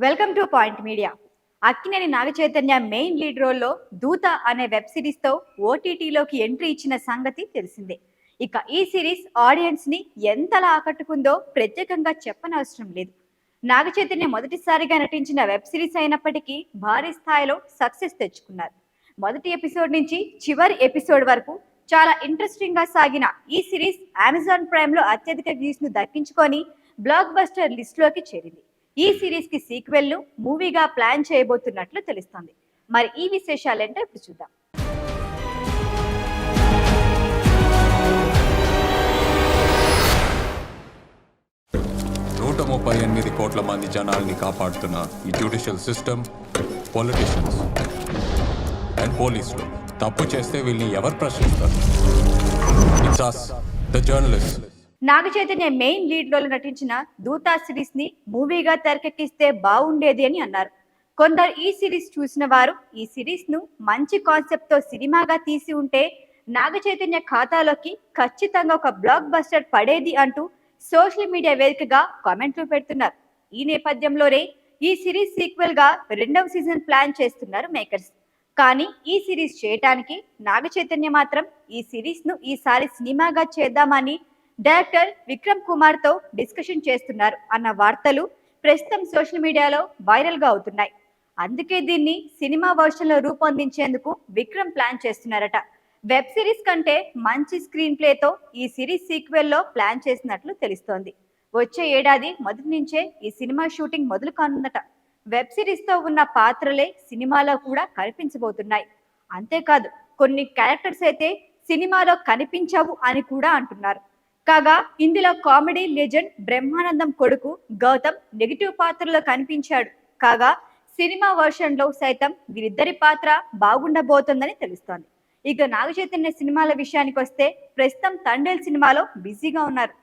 Welcome to point media. Akkineni Naga Chaitanya main lead రోల్లో దూత అనే వెబ్ సిరీస్ తో ఓటీటీలోకి ఎంట్రీ ఇచ్చిన సంగతి తెలిసిందే. ఇక ఈ సిరీస్ ఆడియన్స్ ని ఎంతలా ఆకట్టుకుందో ప్రత్యేకంగా చెప్పనవసరం లేదు. నాగచైతన్య మొదటిసారిగా నటించిన వెబ్ సిరీస్ అయినప్పటికీ భారీ స్థాయిలో సక్సెస్ తెచ్చుకున్నారు. మొదటి ఎపిసోడ్ నుంచి చివరి ఎపిసోడ్ వరకు చాలా ఇంట్రెస్టింగ్ గా సాగిన ఈ సిరీస్ అమెజాన్ ప్రైమ్ లో అత్యధిక వ్యూస్ ను దక్కించుకొని బ్లాక్ బస్టర్ లిస్ట్ లోకి చేరింది. ఈ సిరీస్ కి సీక్వెల్ ను మూవీగా ప్లాన్ చేయబోతున్నట్లు తెలుస్తోంది. మరి ఈ విశేషాలేంటో ఇప్పుడు చూద్దాం. 138 కోట్ల మంది జనాల్ని కాపాడుతున్న ఈ జ్యుడిషియల్ సిస్టమ్, పొలిటీషియన్స్ అండ్ పోలీసులు తప్పు చేస్తే వీళ్ళని ఎవరు ప్రశ్నిస్తారు? It's us, the journalists. Naga Chaitanya main lead లో నటించిన దూతా సిరీస్ ని మూవీగా తెరకెక్కిస్తే బాగుండేది అని అన్నారు. కొందరు ఈ సిరీస్ చూసిన వారు ఈ సిరీస్ ను మంచి కాన్సెప్ట్ తో సినిమాగా తీసి ఉంటే నాగచైతన్య ఖాతాలోకి ఖచ్చితంగా ఒక బ్లాక్ బస్టర్ పడేది అంటూ సోషల్ మీడియా వేదికగా కామెంట్లు పెడుతున్నారు. ఈ నేపథ్యంలోనే ఈ సిరీస్ సీక్వెల్ గా 2వ సీజన్ ప్లాన్ చేస్తున్నారు మేకర్స్. కానీ ఈ సిరీస్ చేయటానికి నాగచైతన్య మాత్రం ఈ సిరీస్ ను ఈసారి సినిమాగా చేద్దామని డైరెక్టర్ విక్రమ్ కుమార్ తో డిస్కషన్ చేస్తున్నారు అన్న వార్తలు ప్రస్తుతం సోషల్ మీడియాలో వైరల్ గా అవుతున్నాయి. అందుకే దీన్ని సినిమా వర్షన్ లో రూపొందించేందుకు విక్రమ్ ప్లాన్ చేస్తున్నారట. వెబ్ సిరీస్ కంటే మంచి స్క్రీన్ ప్లేతో ఈ సిరీస్ సీక్వెల్ లో ప్లాన్ చేసినట్లు తెలుస్తోంది. వచ్చే ఏడాది మొదటి నుంచే ఈ సినిమా షూటింగ్ మొదలు కానుందట. వెబ్ సిరీస్ తో ఉన్న పాత్రలే సినిమాలో కూడా కనిపించబోతున్నాయి. అంతేకాదు కొన్ని క్యారెక్టర్స్ అయితే సినిమాలో కనిపించవు అని కూడా అంటున్నారు. కాగా ఇందులో కామెడీ లెజెండ్ బ్రహ్మానందం కొడుకు గౌతమ్ నెగిటివ్ పాత్రలో కనిపించాడు. కాగా సినిమా వర్షన్ లో సైతం వీరిద్దరి పాత్ర బాగుండబోతోందని తెలుస్తోంది. ఇక నాగచైతన్య సినిమాల విషయానికి వస్తే ప్రస్తుతం తండేల్ సినిమాలో బిజీగా ఉన్నారు.